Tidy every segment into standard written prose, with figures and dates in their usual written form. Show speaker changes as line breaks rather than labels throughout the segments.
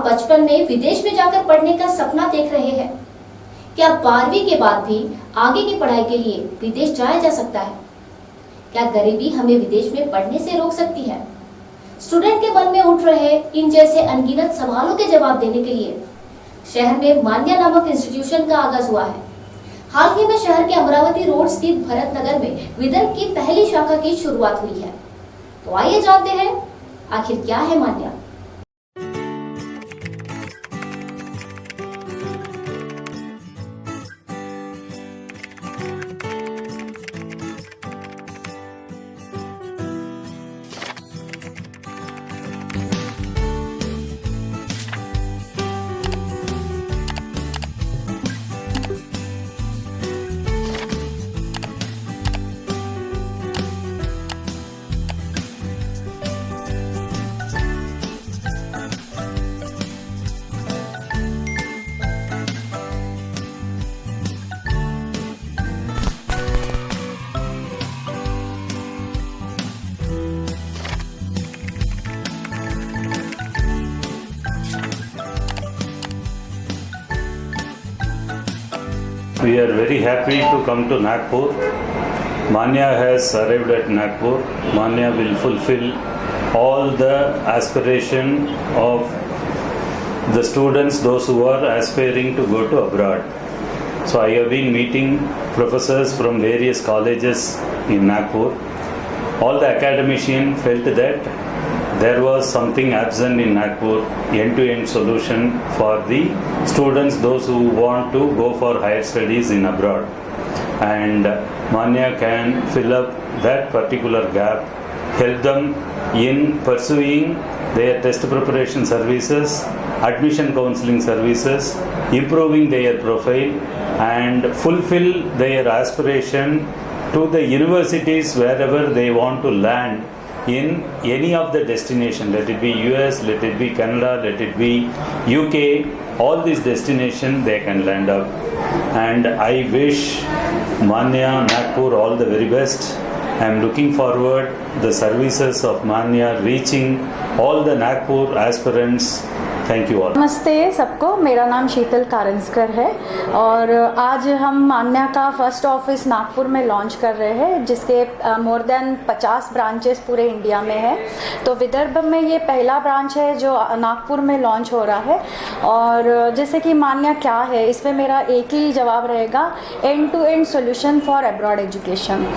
आप बचपन में विदेश में जाकर पढ़ने का सपना देख रहे हैं? क्या 12वीं के बाद भी आगे की पढ़ाई के लिए विदेश जाया जा सकता है? क्या गरीबी हमें विदेश में पढ़ने से रोक सकती है? स्टूडेंट के मन में उठ रहे इन जैसे अनगिनत सवालों के जवाब देने के लिए शहर में मान्या नामक इंस्टीट्यूशन का आगाज हुआ है। हाल ही में शहर के अमरावती रोड स्थित भरत नगर में विदर्भ की पहली शाखा की शुरुआत हुई है। तो आइए जानते हैं आखिर क्या है मान्या।
We are very happy to come to Nagpur. Manya has arrived at Nagpur. Manya will fulfill all the aspiration of the students, those who are aspiring to go to abroad. So I have been meeting professors from various colleges in Nagpur. All the academicians felt that there was something absent in Nagpur, end-to-end solution for the students, those who want to go for higher studies in abroad. And Manya can fill up that particular gap, help them in pursuing their test preparation services, admission counseling services, improving their profile and fulfill their aspiration to the universities wherever they want to land in any of the destination, let it be US, let it be Canada, let it be UK, all these destinations they can land up. And I wish Manya Nagpur all the very best. I am looking forward the services of Manya reaching all the Nagpur aspirants. Thank you all.
नमस्ते सबको, मेरा नाम शीतल कारंजकर है और आज हम मान्या का first office Nagpur में लॉन्च कर रहे हैं, जिसके मोर देन 50 ब्रांचेस पूरे इंडिया में है। तो विदर्भ में ये पहला ब्रांच है जो नागपुर में लॉन्च हो रहा है। और जैसे कि मान्या क्या है, इसमें मेरा एक ही जवाब रहेगा, end to end solution for abroad education.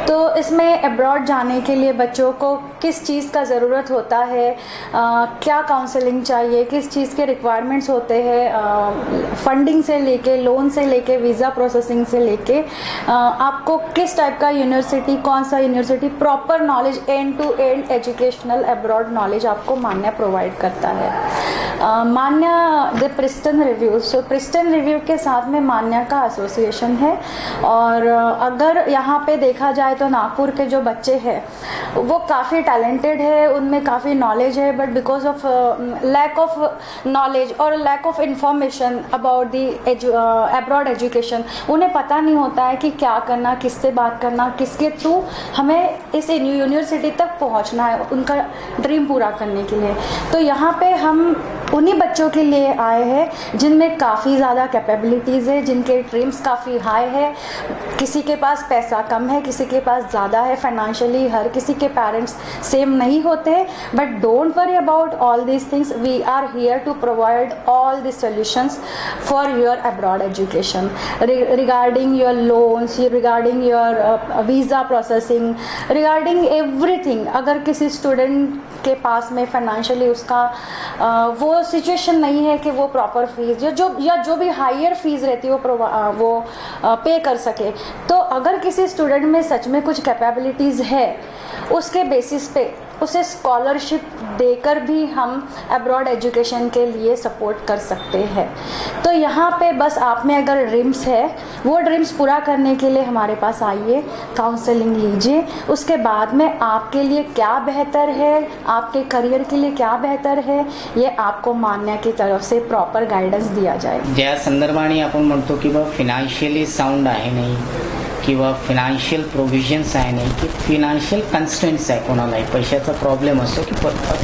तो इसमें अब्रॉड जाने के लिए बच्चों को किस चीज़ का ज़रूरत होता है, क्या काउंसलिंग चाहिए, किस चीज़ के रिक्वायरमेंट्स होते हैं, फंडिंग से लेके, लोन से लेके, वीज़ा प्रोसेसिंग से लेके, आपको किस टाइप का यूनिवर्सिटी, कौन सा university, proper knowledge, end to end educational abroad knowledge आपको मान्या प्रोवाइड करता है। Manya the Princeton review, so Princeton review के साथ में मान्या का एसोसिएशन है। और अगर यहाँ पे देखा जाए तो नागपुर के जो बच्चे हैं वो काफ़ी टैलेंटेड है, उनमें काफ़ी नॉलेज है, but because of lack of knowledge और lack of information about the abroad education, उन्हें पता नहीं होता है कि क्या करना, किससे बात करना, किसके थ्रू हमें इस यूनिवर्सिटी तक पहुंचना है उनका ड्रीम पूरा करने के लिए। तो यहाँ पे हम उन्हीं बच्चों के लिए आए हैं जिनमें काफ़ी ज़्यादा कैपेबिलिटीज़ है, जिनके ड्रीम्स काफ़ी हाई है। किसी के पास पैसा कम है, किसी के पास ज़्यादा है फाइनेंशियली, हर किसी के पेरेंट्स सेम नहीं होते, but don't worry about all these things, we are here to provide all the solutions for your abroad education regarding your loans, regarding your visa processing, regarding everything। अगर किसी student के पास में financially उसका वो situation नहीं है कि वो प्रॉपर फीस या जो भी हायर फीस रहती है वो पे कर सके, तो अगर किसी स्टूडेंट में सच में कुछ कैपेबिलिटीज़ है, उसके बेसिस पे उसे स्कॉलरशिप देकर भी हम अब्रॉड एजुकेशन के लिए सपोर्ट कर सकते हैं। तो यहाँ पे बस आप में अगर ड्रीम्स है, वो ड्रीम्स पूरा करने के लिए हमारे पास आइए, काउंसलिंग लीजिए, उसके बाद में आपके लिए क्या बेहतर है, आपके करियर के लिए क्या बेहतर है, ये आपको मान्या की तरफ से प्रॉपर गाइडन्स दिया जाए।
ज्या संदर्भाने आपण म्हणतो की बा फिनान्शियली साऊंड आहे नाही, किंवा फिनान्शियल प्रोव्हिजन्स आहे नाही की फिनान्शियल कन्स्टंट्स आहे कोणालाही पैशाचा प्रॉब्लेम असतो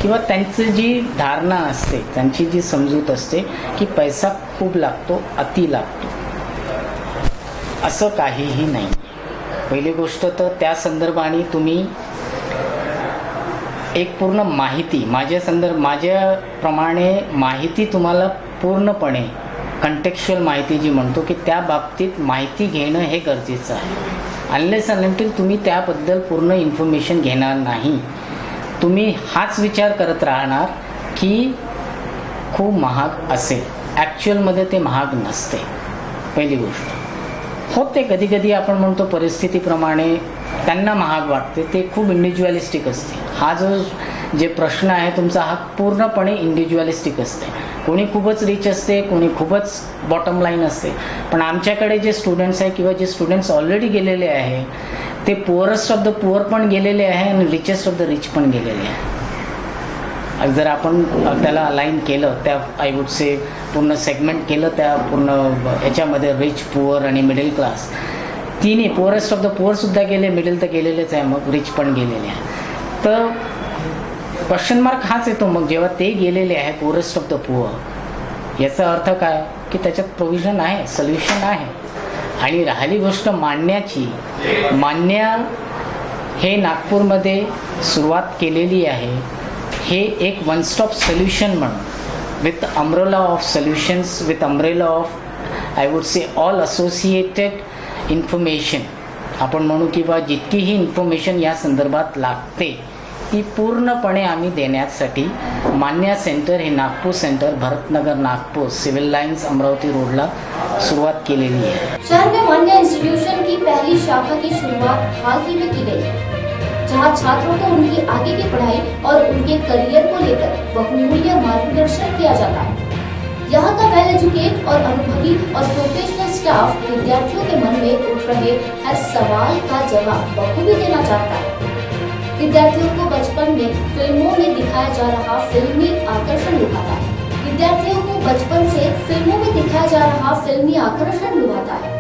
किंवा त्यांची जी धारणा असते त्यांची जी समजूत असते की पैसा खूप लागतो अति लागतो असं काहीही नाही. पहिली गोष्ट तर त्या संदर्भाने तुम्ही एक पूर्ण माहिती माझ्याप्रमाणे माहिती तुम्हाला पूर्णपणे कंटेक्च्युअल माहिती जी म्हणतो की त्या बाबतीत माहिती घेणं हे गरजेचं आहे. अनलेस अनटिल तुम्ही त्याबद्दल पूर्ण इन्फॉर्मेशन घेणार नाही तुम्ही हाच विचार करत राहणार की खूप महाग असेल. ॲक्च्युअलमध्ये ते महाग नसते. पहिली गोष्ट होते कधी कधी आपण म्हणतो परिस्थितीप्रमाणे त्यांना महाग वाटते ते खूप इंडिव्हिज्युअलिस्टिक असते. हा जो जे प्रश्न आहे तुमचा हा पूर्णपणे इंडिव्हिज्युअलिस्टिक असते. कोणी खूपच रिच असते कोणी खूपच बॉटम लाईन असते. पण आमच्याकडे जे स्टुडंट्स आहे किंवा जे स्टुडंट्स ऑलरेडी गेलेले आहे ते पुअरेस्ट ऑफ द पुअर पण गेलेले आहे आणि रिचेस्ट ऑफ द रिच पण गेलेले आहे. जर आपण त्याला अलाइन केलं त्या आय वुड से पूर्ण सेगमेंट केलं त्या पूर्ण याच्यामध्ये रिच पुअर आणि मिडल क्लास तिन्ही पुअरेस्ट ऑफ द पुअरसुद्धा गेले मिडल तर गेलेलेच आहे मग रिच पण गेलेले आहे. तर क्वेश्चन मार्क हाच येतो मग जेव्हा ते गेलेले आहे पुअरेस्ट ऑफ द पुअर याचा अर्थ काय की त्याच्यात प्रोव्हिजन आहे सोल्युशन आहे. आणि राहिली गोष्ट मान्याची मान्या हे नागपूरमध्ये सुरुवात केलेली आहे. हे एक वन स्टॉप सोल्युशन म्हणून with umbrella of solutions with umbrella of I would say all associated information आपण म्हणू की बा जितकीही इन्फॉर्मेशन या संदर्भात लागते ती पूर्णपणे आम्ही देण्यासाठी मान्या सेंटर हे Nagpur centre Bharatnagar Nagpur civil lines Amravati रोडला शुरुआत केलेली है.
शहर में मान्या इंस्टीट्यूशन की पहली शाखा की शुरुआत हाल ही में की गई, जहां छात्रों को उनकी आगे की पढ़ाई और उनके करियर को लेकर बहुमूल्य मार्गदर्शन किया जाता है. यहाँ का वेल एजुकेट और अनुभवी और प्रोफेशनल स्टाफ विद्यार्थियों के मन में उठ रहे हर सवाल का जवाब बखूबी देना चाहता है. विद्यार्थियों को बचपन में फिल्मों में दिखाया जा रहा फिल्मी आकर्षण लुभाता है. विद्यार्थियों को बचपन से फिल्मों में दिखाया जा रहा फिल्मी आकर्षण लुभाता है.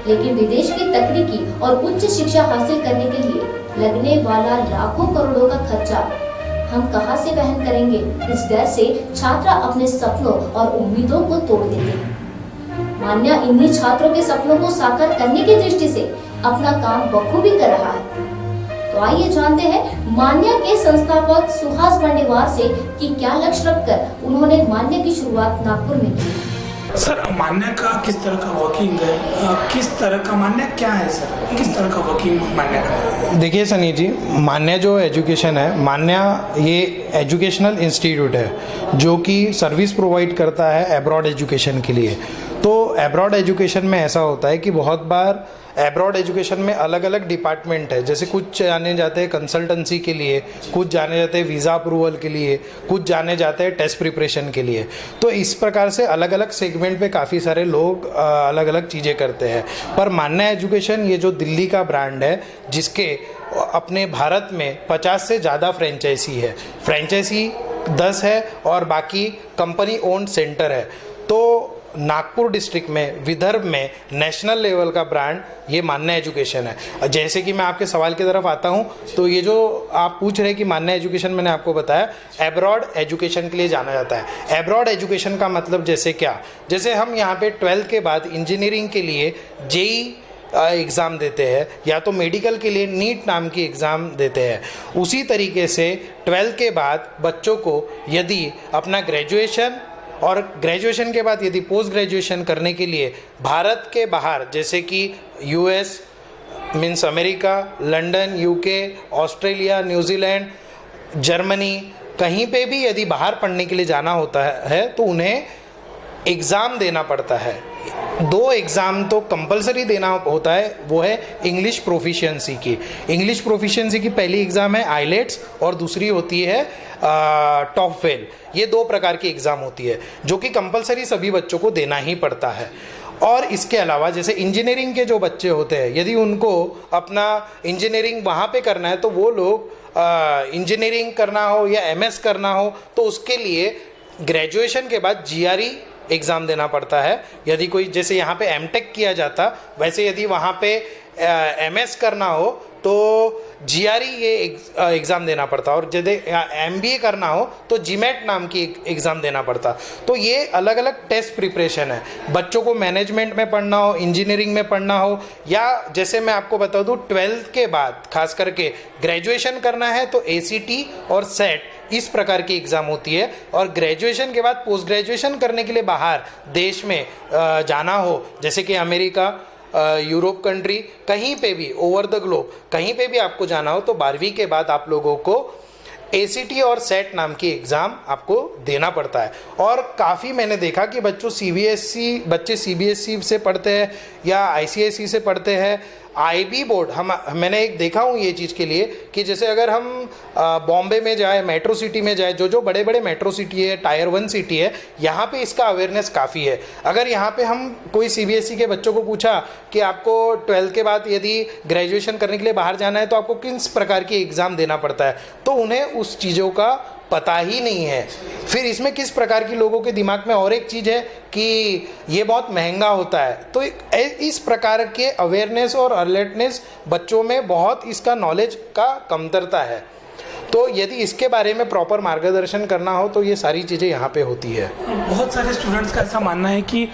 लेकिन विदेश की तकनीकी और उच्च शिक्षा हासिल करने के लिए लगने वाला लाखों करोड़ों का खर्चा हम कहां से वहन करेंगे, इस डर से छात्र अपने सपनों और उम्मीदों को तोड़ देते हैं. मान्या इन्हीं छात्रों के सपनों को साकार करने की दृष्टि से अपना काम बखूबी कर रहा है. तो आइए जानते हैं मान्या के संस्थापक सुहास बंडेवार से कि क्या लक्ष्य रखकर उन्होंने मान्या की शुरुआत नागपुर में की.
सर मान्या का किस तरह का वर्किंग है, किस तरह का मान्या क्या है सर, किस तरह का वर्किंग मान्या का है?
देखिए सनी जी, मान्या जो एजुकेशन है, मान्या ये एजुकेशनल इंस्टीट्यूट है जो कि सर्विस प्रोवाइड करता है एब्रॉड एजुकेशन के लिए. तो एब्रॉड एजुकेशन में ऐसा होता है कि बहुत बार एब्रॉड एजुकेशन में अलग अलग डिपार्टमेंट है. जैसे कुछ जाने जाते हैं कंसल्टेंसी के लिए, कुछ जाने जाते हैं वीज़ा अप्रूवल के लिए, कुछ जाने जाते हैं टेस्ट प्रिपरेशन के लिए. तो इस प्रकार से अलग अलग सेगमेंट पे काफ़ी सारे लोग अलग अलग चीज़ें करते हैं. पर मान्या एजुकेशन ये जो दिल्ली का ब्रांड है जिसके अपने भारत में 50 से ज़्यादा फ्रेंचाइजी है. फ्रेंचाइजी 10 है और बाकी कंपनी ओन्ड सेंटर है. तो नागपुर डिस्ट्रिक्ट में विदर्भ में नेशनल लेवल का ब्रांड ये मान्या एजुकेशन है. जैसे कि मैं आपके सवाल की तरफ आता हूँ तो ये जो आप पूछ रहे हैं कि मान्या एजुकेशन मैंने आपको बताया एब्रॉड एजुकेशन के लिए जाना जाता है. एब्रॉड एजुकेशन का मतलब जैसे क्या, जैसे हम यहाँ पे 12th के बाद इंजीनियरिंग के लिए जेई एग्ज़ाम देते हैं या तो मेडिकल के लिए नीट नाम की एग्ज़ाम देते हैं. उसी तरीके से 12th के बाद बच्चों को यदि अपना ग्रेजुएशन और ग्रेजुएशन के बाद यदि पोस्ट ग्रेजुएशन करने के लिए भारत के बाहर जैसे कि US means America, London, UK, Australia, New Zealand, Germany कहीं पे भी यदि बाहर पढ़ने के लिए जाना होता है तो उन्हें एग्ज़ाम देना पड़ता है. 2 एग्ज़ाम तो कंपलसरी देना होता है, वो है इंग्लिश प्रोफिशिएंसी की. इंग्लिश प्रोफिशिएंसी की पहली एग्ज़ाम है आईलेट्स और दूसरी होती है टॉफेल. ये 2 प्रकार की एग्ज़ाम होती है जो कि कंपलसरी सभी बच्चों को देना ही पड़ता है. और इसके अलावा जैसे इंजीनियरिंग के जो बच्चे होते हैं यदि उनको अपना इंजीनियरिंग वहाँ पे करना है तो वो लोग इंजीनियरिंग करना हो या एमएस करना हो तो उसके लिए ग्रेजुएशन के बाद जीआरई एग्ज़ाम देना पड़ता है. यदि कोई जैसे यहाँ पे एमटेक किया जाता वैसे यदि वहाँ पे MS करना हो तो GRE ये एग्ज़ाम देना पड़ता, और यदि MBA करना हो तो GMAT नाम की एग्ज़ाम देना पड़ता। तो ये अलग अलग टेस्ट प्रिपरेशन है। बच्चों को मैनेजमेंट में पढ़ना हो, इंजीनियरिंग में पढ़ना हो, या जैसे मैं आपको बता दूँ 12th के बाद खास करके ग्रेजुएशन करना है तो ACT और SET इस प्रकार की एग्ज़ाम होती है। और ग्रेजुएशन के बाद पोस्ट ग्रेजुएशन करने के लिए बाहर देश में जाना हो, जैसे कि अमेरिका, यूरोप कंट्री, कहीं पे भी ओवर द ग्लोब कहीं पे भी आपको जाना हो तो 12वीं के बाद आप लोगों को ACT और SET नाम की एग्ज़ाम आपको देना पड़ता है। और काफ़ी मैंने देखा कि बच्चे CBSE से पढ़ते हैं या ICSE से पढ़ते हैं। IB बोर्ड मैंने एक देखा हूँ ये चीज़ के लिए कि जैसे अगर हम बॉम्बे में जाए, मेट्रो सिटी में जाए, जो बड़े बड़े मेट्रो सिटी है, टायर 1 सिटी है, यहाँ पे इसका अवेयरनेस काफ़ी है। अगर यहाँ पे हम कोई CBSE के बच्चों को पूछा कि आपको 12th के बाद यदि ग्रेजुएशन करने के लिए बाहर जाना है तो आपको किस प्रकार की एग्ज़ाम देना पड़ता है, तो उन्हें उस चीज़ों का पता ही नहीं है। फिर इसमें किस प्रकार की लोगों के दिमाग में और एक चीज़ है कि ये बहुत महंगा होता है। तो इस प्रकार के अवेयरनेस और अलर्टनेस बच्चों में बहुत इसका नॉलेज का कमतरता है। तो यदि इसके बारे में प्रॉपर मार्गदर्शन करना हो तो ये सारी चीज़ें यहाँ पे होती है।
बहुत सारे स्टूडेंट्स का ऐसा मानना है कि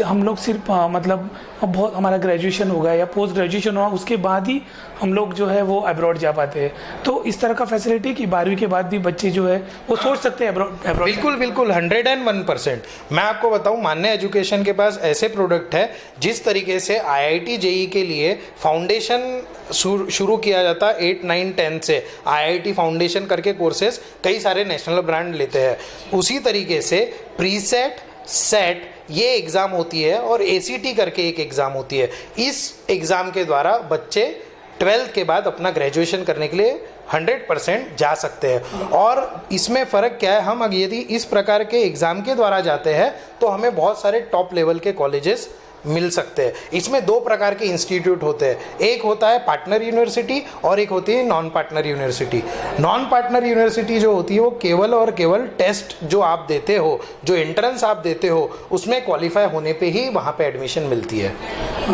हम लोग सिर्फ मतलब बहुत हमारा ग्रेजुएशन होगा या पोस्ट ग्रेजुएशन होगा उसके बाद ही हम लोग जो है वो अब्रॉड जा पाते हैं। तो इस तरह का फैसिलिटी कि 12वीं के बाद भी बच्चे जो है वो सोच सकते हैं अब्रॉड।
बिल्कुल 101%। मैं आपको बताऊं, मान्या एजुकेशन के पास ऐसे प्रोडक्ट है जिस तरीके से IIT JEE के लिए फाउंडेशन शुरू किया जाता है 8, 9, 10 से। IIT फाउंडेशन करके कोर्सेज कई सारे नेशनल ब्रांड लेते हैं। उसी तरीके से प्रीसेट, सेट ये एग्ज़ाम होती है और ACT करके एक एग्ज़ाम होती है। इस एग्ज़ाम के द्वारा बच्चे 12th के बाद अपना ग्रेजुएशन करने के लिए 100% जा सकते हैं। और इसमें फ़र्क क्या है, हम यदि इस प्रकार के एग्ज़ाम के द्वारा जाते हैं तो हमें बहुत सारे टॉप लेवल के कॉलेजेस मिल सकते हैं। इसमें 2 प्रकार के इंस्टीट्यूट होते हैं, एक होता है पार्टनर यूनिवर्सिटी और एक होती है non partner university. Non partner university जो होती है वो केवल और केवल टेस्ट जो आप देते हो, जो एंट्रेंस आप देते हो, उसमें क्वालिफाई होने पे ही वहाँ पे एडमिशन मिलती है।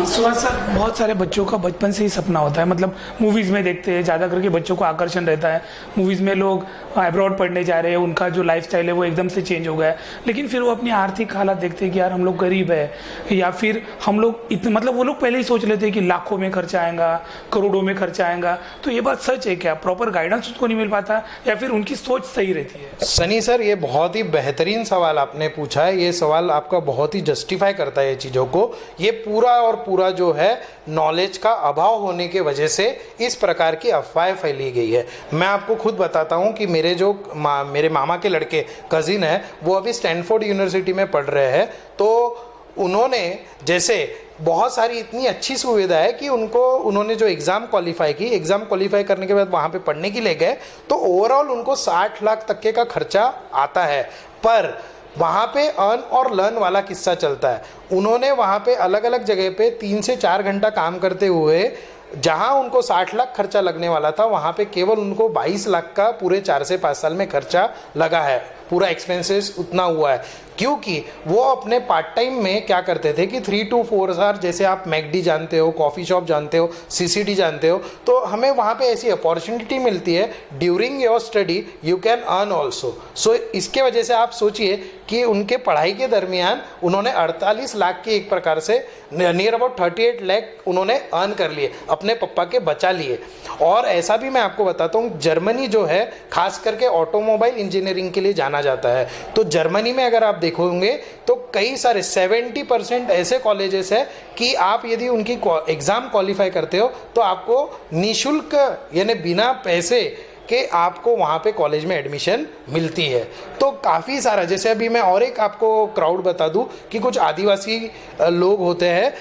सुभाष सर, बहुत सारे बच्चों का बचपन से ही सपना होता है, मतलब मूवीज़ में देखते हैं, ज़्यादा करके बच्चों को आकर्षण रहता है। मूवीज़ में लोग अब्रॉड पढ़ने जा रहे हैं, उनका जो लाइफस्टाइल है वो एकदम से चेंज हो गया है, लेकिन फिर वो अपनी आर्थिक हालत देखते हैं कि यार हम लोग गरीब है, या फिर हम लोग इतने मतलब वो लोग पहले ही सोच लेते हैं कि लाखों में खर्चा आएगा, करोड़ों में खर्चा आएगा। तो ये बात सच है क्या? प्रॉपर गाइडेंस उसको नहीं मिल पाता या फिर उनकी सोच सही रहती है?
सनी सर, ये बहुत ही बेहतरीन सवाल आपने पूछा है। ये सवाल आपका बहुत ही जस्टिफाई करता है ये चीज़ों को। ये पूरा और पूरा जो है नॉलेज का अभाव होने के वजह से इस प्रकार की अफवाहें फैली गई है। मैं आपको खुद बताता हूँ कि मेरे मामा के लड़के कज़िन है, वो अभी स्टैनफोर्ड यूनिवर्सिटी में पढ़ रहे हैं। तो उन्होंने जैसे बहुत सारी इतनी अच्छी सुविधा है कि उन्होंने जो एग्ज़ाम क्वालिफाई करने के बाद वहाँ पे पढ़ने के लिए गए तो ओवरऑल उनको 60 लाख तक के का खर्चा आता है। पर वहाँ पे अर्न और लर्न वाला किस्सा चलता है। उन्होंने वहाँ पे अलग अलग जगह पे 3 से 4 घंटा काम करते हुए जहाँ उनको 60 लाख खर्चा लगने वाला था, वहाँ पे केवल उनको 22 लाख का पूरे 4 से 5 साल में खर्चा लगा है। पूरा एक्सपेंसेस उतना हुआ है क्योंकि वो अपने पार्ट टाइम में क्या करते थे कि 3 to 4 आवर, जैसे आप मैकडी जानते हो, कॉफ़ी शॉप जानते हो, CCD जानते हो, तो हमें वहाँ पे ऐसी अपॉर्चुनिटी मिलती है during your study you can earn also. So इसके वजह से आप सोचिए कि उनके पढ़ाई के दरमियान उन्होंने 48 लाख के एक प्रकार से नियर अबाउट 38 लाख उन्होंने अर्न कर लिए, अपने पप्पा के बचा लिए। और ऐसा भी मैं आपको बताता हूँ, जर्मनी जो है खास करके ऑटोमोबाइल इंजीनियरिंग के लिए जाना जाता है। तो जर्मनी में अगर आप देखोगे तो कई सारे 70% ऐसे कॉलेजेस है कि आप यदि उनकी एग्ज़ाम क्वालिफाई करते हो तो आपको निःशुल्क यानी बिना पैसे कि आपको वहाँ पे कॉलेज में एडमिशन मिलती है। तो काफ़ी सारा, जैसे अभी मैं और एक आपको क्राउड बता दूँ कि कुछ आदिवासी लोग होते हैं,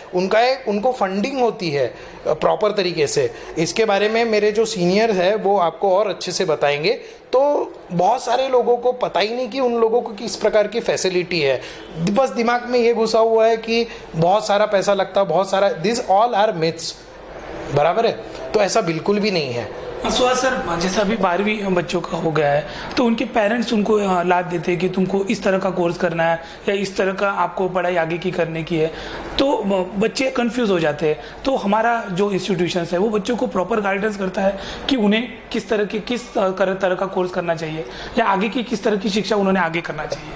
उनको फंडिंग होती है प्रॉपर तरीके से। इसके बारे में मेरे जो सीनियर है वो आपको और अच्छे से बताएंगे। तो बहुत सारे लोगों को पता ही नहीं कि उन लोगों को किस प्रकार की फैसिलिटी है। बस दिमाग में ये घुसा हुआ है कि बहुत सारा पैसा लगता है, बहुत सारा, दिस ऑल आर मिथ्स, बराबर है? तो ऐसा बिल्कुल भी नहीं है।
सुहास सर, जैसा अभी 12वीं बच्चों का हो गया है तो उनके पेरेंट्स उनको लाद देते हैं कि तुमको इस तरह का कोर्स करना है या इस तरह का आपको पढ़ाई आगे की करने की है, तो बच्चे कंफ्यूज हो जाते हैं। तो हमारा जो इंस्टीट्यूशन है वो बच्चों को प्रॉपर गाइडेंस करता है कि उन्हें किस तरह का कोर्स करना चाहिए या आगे की किस तरह की शिक्षा उन्होंने आगे करना चाहिए।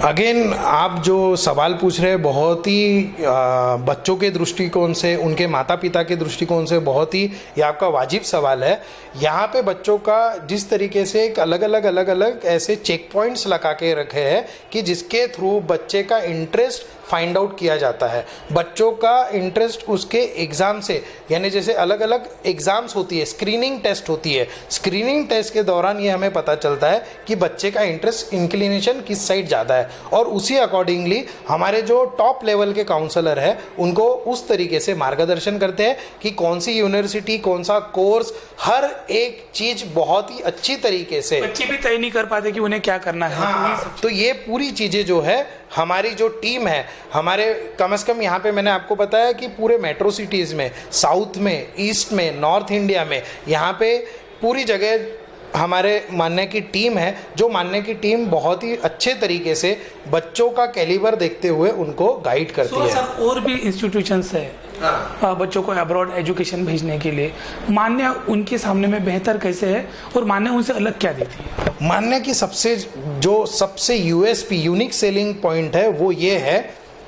अगेन आप जो सवाल पूछ रहे हैं बहुत ही बच्चों के दृष्टिकोण से, उनके माता पिता के दृष्टिकोण से बहुत ही ये आपका वाजिब सवाल है। यहाँ पे बच्चों का जिस तरीके से एक अलग अलग ऐसे चेक पॉइंट्स लगा के रखे हैं कि जिसके थ्रू बच्चे का इंटरेस्ट फाइंड आउट किया जाता है। बच्चों का इंटरेस्ट उसके एग्ज़ाम से, यानी जैसे अलग अलग एग्ज़ाम्स होती है, स्क्रीनिंग टेस्ट होती है, स्क्रीनिंग टेस्ट के दौरान ये हमें पता चलता है कि बच्चे का इंटरेस्ट, इंक्लिनेशन किस साइड ज़्यादा है, और उसी अकॉर्डिंगली हमारे जो टॉप लेवल के काउंसलर है उनको उस तरीके से मार्गदर्शन करते हैं कि कौन सी यूनिवर्सिटी, कौन सा कोर्स, हर एक चीज़ बहुत ही अच्छी तरीके से।
बच्चे भी तय नहीं कर पाते कि उन्हें क्या करना है।
हाँ, तो ये पूरी चीज़ें जो है हमारी जो टीम है, हमारे कम से कम यहाँ पे मैंने आपको बताया कि पूरे मेट्रो सिटीज़ में, साउथ में, ईस्ट में, नॉर्थ इंडिया में, यहाँ पे पूरी जगह हमारे मान्य की टीम है, जो मान्य की टीम बहुत ही अच्छे तरीके से बच्चों का कैलिबर देखते हुए उनको गाइड करती है।
सर, और भी इंस्टीट्यूशंस है बच्चों को अब्रॉड एजुकेशन भेजने के लिए, मान्य उनके सामने में बेहतर कैसे है और मान्य उनसे अलग क्या देती है?
मान्य की सबसे यूएसपी, यूनिक सेलिंग पॉइंट है, वो ये है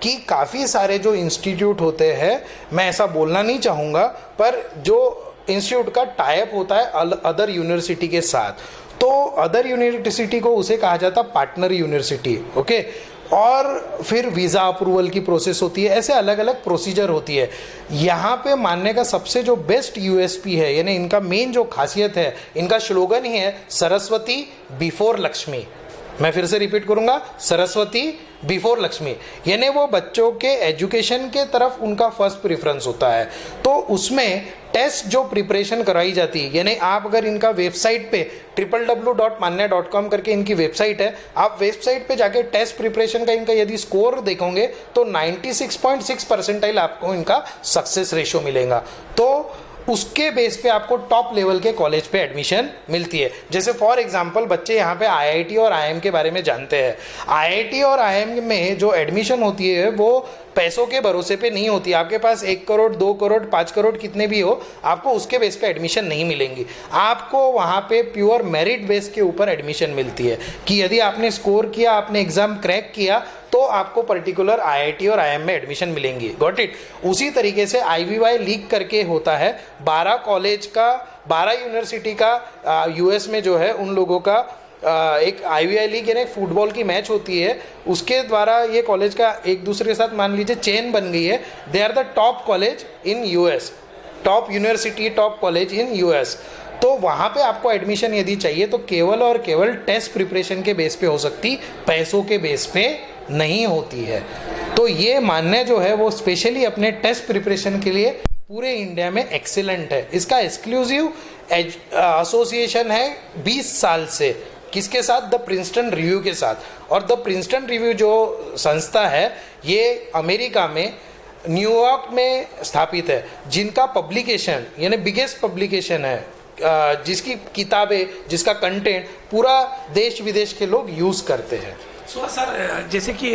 कि काफ़ी सारे जो इंस्टीट्यूट होते हैं, मैं ऐसा बोलना नहीं चाहूँगा, पर जो इंस्टीट्यूट का टाइप होता है अदर यूनिवर्सिटी के साथ, तो अदर यूनिवर्सिटी को उसे कहा जाता पार्टनर यूनिवर्सिटी, ओके। और फिर वीज़ा अप्रूवल की प्रोसेस होती है, ऐसे अलग अलग प्रोसीजर होती है। यहाँ पे मान्य का सबसे जो बेस्ट यूएसपी है, यानी इनका मेन जो खासियत है, इनका स्लोगन ही है सरस्वती बिफोर लक्ष्मी। मैं फिर से रिपीट करूँगा, सरस्वती बिफोर लक्ष्मी, यानी वो बच्चों के एजुकेशन के तरफ उनका फर्स्ट प्रेफरेंस होता है। तो उसमें टेस्ट जो प्रिपरेशन कराई जाती है, यानी आप अगर इनका वेबसाइट पे www.manya.com करके इनकी वेबसाइट है, आप वेबसाइट पे जाके टेस्ट प्रिपरेशन का इनका यदि स्कोर देखोगे तो 96.6 परसेंटाइल आपको इनका सक्सेस रेशियो मिलेगा। तो उसके बेस पे आपको टॉप लेवल के कॉलेज पे एडमिशन मिलती है। जैसे फॉर एग्जांपल बच्चे यहाँ पे आईआईटी और आईएम के बारे में जानते हैं। आईआईटी और आईएम में जो एडमिशन होती है वो पैसों के भरोसे पे नहीं होती। आपके पास 1 करोड़, 2 करोड़, 5 करोड़ कितने भी हो, आपको उसके बेस पे एडमिशन नहीं मिलेंगी। आपको वहाँ पे प्योर मेरिट बेस के ऊपर एडमिशन मिलती है कि यदि आपने स्कोर किया, आपने एग्जाम क्रैक किया, तो आपको पर्टिकुलर आईआईटी और आईएम में एडमिशन मिलेंगी। Got it. उसी तरीके से आईवीवाई लीग करके होता है, 12 कॉलेज का, 12 यूनिवर्सिटी का यूएस में जो है उन लोगों का एक आईवीआई लीग यानी फुटबॉल की मैच होती है, उसके द्वारा ये कॉलेज का एक दूसरे के साथ मान लीजिए चेन बन गई है। They are the top college in US, top university, top college in US. तो वहाँ पे आपको एडमिशन यदि चाहिए तो केवल और केवल टेस्ट प्रिपरेशन के बेस पे हो सकती, पैसों के बेस पे नहीं होती है। तो ये मान्य जो है वो स्पेशली अपने टेस्ट प्रिपरेशन के लिए पूरे इंडिया में एक्सीलेंट है। इसका एक्सक्लूसिव एसोसिएशन है 20 साल से, किसके साथ? द प्रिंसटन रिव्यू के साथ। और द प्रिंसटन रिव्यू जो संस्था है ये अमेरिका में न्यूयॉर्क में स्थापित है, जिनका पब्लिकेशन यानी बिगेस्ट पब्लिकेशन है, जिसकी किताबें, जिसका कंटेंट पूरा देश विदेश के लोग यूज़ करते हैं।
सर, जैसे कि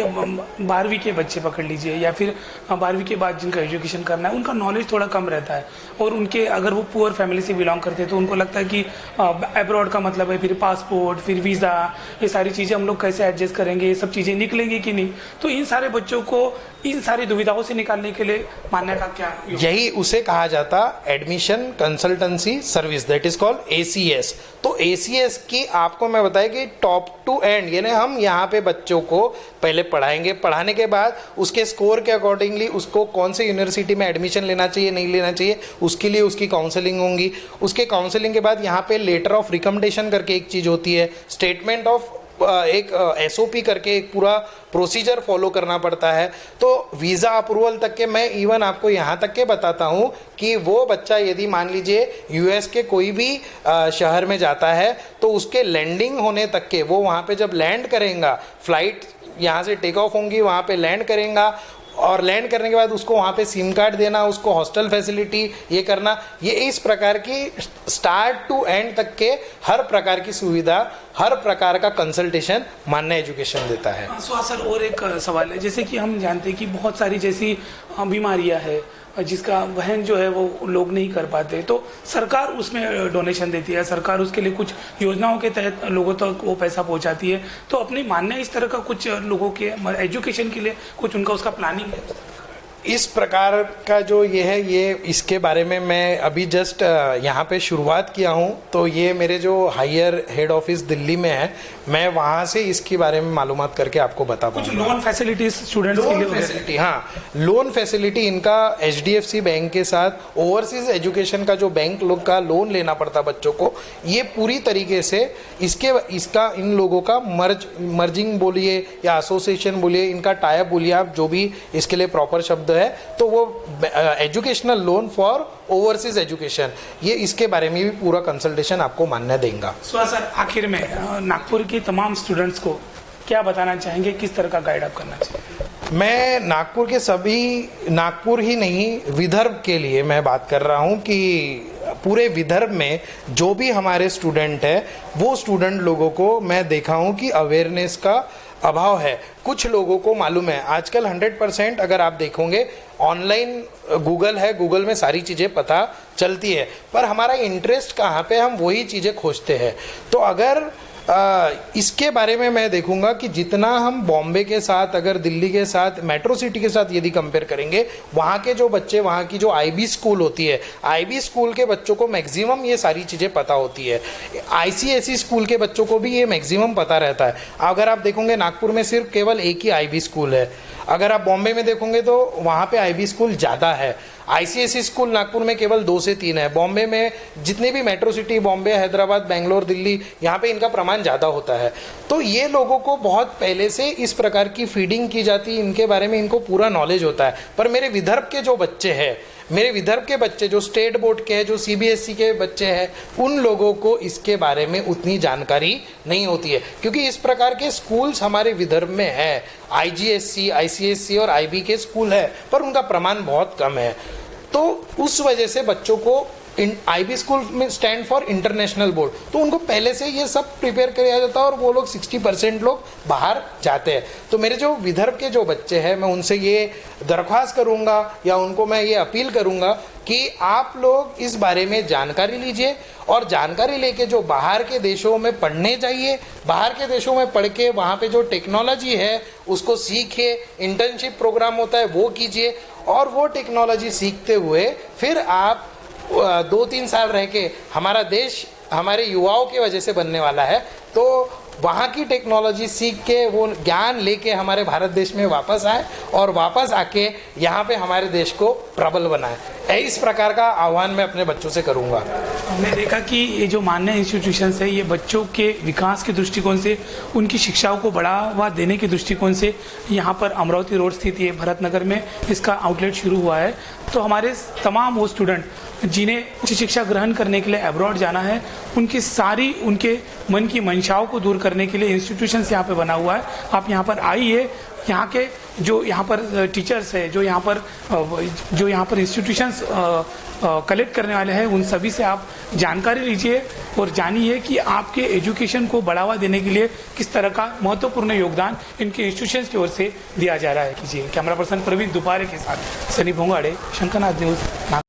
12वीं के बच्चे पकड़ लीजिए या फिर 12वीं के बाद जिनका एजुकेशन करना है, उनका नॉलेज थोड़ा कम रहता है और उनके अगर वो पुअर फैमिली से बिलोंग करते हैं तो उनको लगता है कि अब्रॉड का मतलब है फिर पासपोर्ट, फिर वीज़ा, ये सारी चीज़ें हम लोग कैसे एडजस्ट करेंगे, ये सब चीज़ें निकलेंगी कि नहीं। तो इन सारे बच्चों को इन सारी दुविधाओं से निकालने के लिए मान्य का क्या?
यही उसे कहा जाता admission consultancy service, that is called ACS। तो ACS की आपको मैं बताया कि टॉप टू एंड, यानी हम यहाँ पे बच्चों को पहले पढ़ाएंगे, पढ़ाने के बाद उसके स्कोर के अकॉर्डिंगली उसको कौन से यूनिवर्सिटी में एडमिशन लेना चाहिए, नहीं लेना चाहिए, उसके लिए उसकी काउंसलिंग होंगी। उसके काउंसलिंग के बाद यहाँ पे लेटर ऑफ रिकमेंडेशन करके एक चीज़ होती है, स्टेटमेंट ऑफ एक SOP करके एक पूरा प्रोसीजर फॉलो करना पड़ता है। तो वीज़ा अप्रूवल तक के मैं इवन आपको यहाँ तक के बताता हूँ कि वो बच्चा यदि मान लीजिए US के कोई भी शहर में जाता है तो उसके लैंडिंग होने तक के, वो वहाँ पे जब लैंड करेगा, फ्लाइट यहाँ से टेक ऑफ होंगी, वहाँ पे लैंड करेगा, और लैंड करने के बाद उसको वहाँ पे सिम कार्ड देना, उसको हॉस्टल फैसिलिटी ये करना, ये इस प्रकार की स्टार्ट टू एंड तक के हर प्रकार की सुविधा, हर प्रकार का कंसल्टेशन मान्या एजुकेशन देता है।
सर और एक सवाल है, जैसे कि हम जानते हैं कि बहुत सारी जैसी बीमारियां है जिसका वहन जो है वो लोग नहीं कर पाते, तो सरकार उसमें डोनेशन देती है, सरकार उसके लिए कुछ योजनाओं के तहत लोगों तक वो पैसा पहुंचाती है। तो अपनी मान्या इस तरह का कुछ लोगों के एजुकेशन के लिए कुछ उनका उसका प्लानिंग है?
इस प्रकार का जो ये है, ये इसके बारे में मैं अभी जस्ट यहाँ पे शुरुआत किया हूँ, तो ये मेरे जो हायर हेड ऑफिस दिल्ली में है, मैं वहाँ से इसके बारे में मालूमात करके आपको बता पाऊँगा।
कुछ लोन फैसिलिटीज स्टूडेंट्स के लिए
फैसिलिटी, हाँ, लोन फैसिलिटी इनका HDFC बैंक के साथ ओवरसीज एजुकेशन का जो बैंक लोग का लोन लेना पड़ता बच्चों को, ये पूरी तरीके से इसका इन लोगों का मर्जिंग बोलिए या एसोसिएशन बोलिए, इनका टाइप बोलिए, आप जो भी इसके लिए प्रॉपर शब्द है, तो वो educational loan for overseas education, ये इसके बारे में भी पूरा कंसल्टेशन आपको मान्य देगा।
सर आखिर में नागपुर के तमाम स्टूडेंट्स को क्या बताना चाहेंगे, किस तरह का गाइड आप करना चाहिए?
मैं नागपुर के सभी, नागपुर ही नहीं विदर्भ के लिए मैं बात कर रहा हूँ कि पूरे विदर्भ में जो भी हमारे स्टूडेंट है, वो स्टूडेंट लोगों को मैं देखा हूँ कि अवेयरनेस का अभाव है। कुछ लोगों को मालूम है, आजकल 100% अगर आप देखोगे ऑनलाइन गूगल है, गूगल में सारी चीज़ें पता चलती है, पर हमारा इंटरेस्ट कहाँ पे, हम वही चीज़ें खोजते हैं। तो अगर इसके बारे में मैं देखूंगा कि जितना हम बॉम्बे के साथ, अगर दिल्ली के साथ, मेट्रो सिटी के साथ यदि कंपेयर करेंगे, वहाँ के जो बच्चे, वहाँ की जो IB स्कूल होती है, IB स्कूल के बच्चों को मैक्सिमम ये सारी चीज़ें पता होती है। ICSE स्कूल के बच्चों को भी ये मैक्सिमम पता रहता है। अगर आप देखोगे नागपुर में सिर्फ केवल एक ही IB स्कूल है, अगर आप बॉम्बे में देखोगे तो वहाँ पे IB स्कूल ज़्यादा है। ICSE स्कूल नागपुर में केवल 2 से 3 है। बॉम्बे में जितनी भी मेट्रो सिटी, बॉम्बे, हैदराबाद, बेंगलोर, दिल्ली, यहाँ पे इनका प्रमाण ज़्यादा होता है। तो ये लोगों को बहुत पहले से इस प्रकार की फीडिंग की जाती है, इनके बारे में इनको पूरा नॉलेज होता है। पर मेरे विदर्भ के जो बच्चे हैं, मेरे विदर्भ के बच्चे जो स्टेट बोर्ड के हैं, जो CBSE के बच्चे हैं, उन लोगों को इसके बारे में उतनी जानकारी नहीं होती है, क्योंकि इस प्रकार के स्कूल्स हमारे विदर्भ में है। IGSC, ICSC और IB के स्कूल है, पर उनका प्रमाण बहुत कम है। तो उस वजह से बच्चों को IB स्कूल में स्टैंड फॉर इंटरनेशनल बोर्ड, तो उनको पहले से ये सब प्रिपेयर किया जाता है और वो लोग 60% लोग बाहर जाते हैं। तो मेरे जो विदर्भ के जो बच्चे हैं, मैं उनसे ये दरख्वास्त करूँगा या उनको मैं ये अपील करूँगा कि आप लोग इस बारे में जानकारी लीजिए और जानकारी लेके जो बाहर के देशों में पढ़ने जाइए, बाहर के देशों में पढ़ के वहाँ पे जो टेक्नोलॉजी है उसको सीखिए, इंटर्नशिप प्रोग्राम होता है वो कीजिए, और वो टेक्नोलॉजी सीखते हुए फिर आप 2-3 साल रह के, हमारा देश हमारे युवाओं की वजह से बनने वाला है, तो वहाँ की टेक्नोलॉजी सीख के वो ज्ञान लेके हमारे भारत देश में वापस आए और वापस आके यहाँ पे हमारे देश को प्रबल बनाए। इस प्रकार का आह्वान मैं अपने बच्चों से करूँगा।
हमने देखा कि ये जो मान्य इंस्टीट्यूशंस है, ये बच्चों के विकास के दृष्टिकोण से, उनकी शिक्षाओं को बढ़ावा देने के दृष्टिकोण से यहाँ पर अमरावती रोड स्थित ये भरत नगर में इसका आउटलेट शुरू हुआ है। तो हमारे तमाम वो स्टूडेंट जिन्हें उच्च शिक्षा ग्रहण करने के लिए अब्रॉड जाना है, उनकी सारी उनके मन की मंशाओं को दूर करने के लिए इंस्टीट्यूशंस यहाँ पे बना हुआ है। आप यहाँ पर आइए, यहाँ के जो यहाँ पर टीचर्स है, जो यहाँ पर इंस्टीट्यूशंस कलेक्ट करने वाले हैं, उन सभी से आप जानकारी लीजिए और जानिए कि आपके एजुकेशन को बढ़ावा देने के लिए किस तरह का महत्वपूर्ण योगदान इनके इंस्टीट्यूशंस की ओर से दिया जा रहा है। कीजिए। कैमरा पर्सन प्रवीण दुपारे के साथ सनी भोंगाड़े, शंकरनाथ न्यूज़।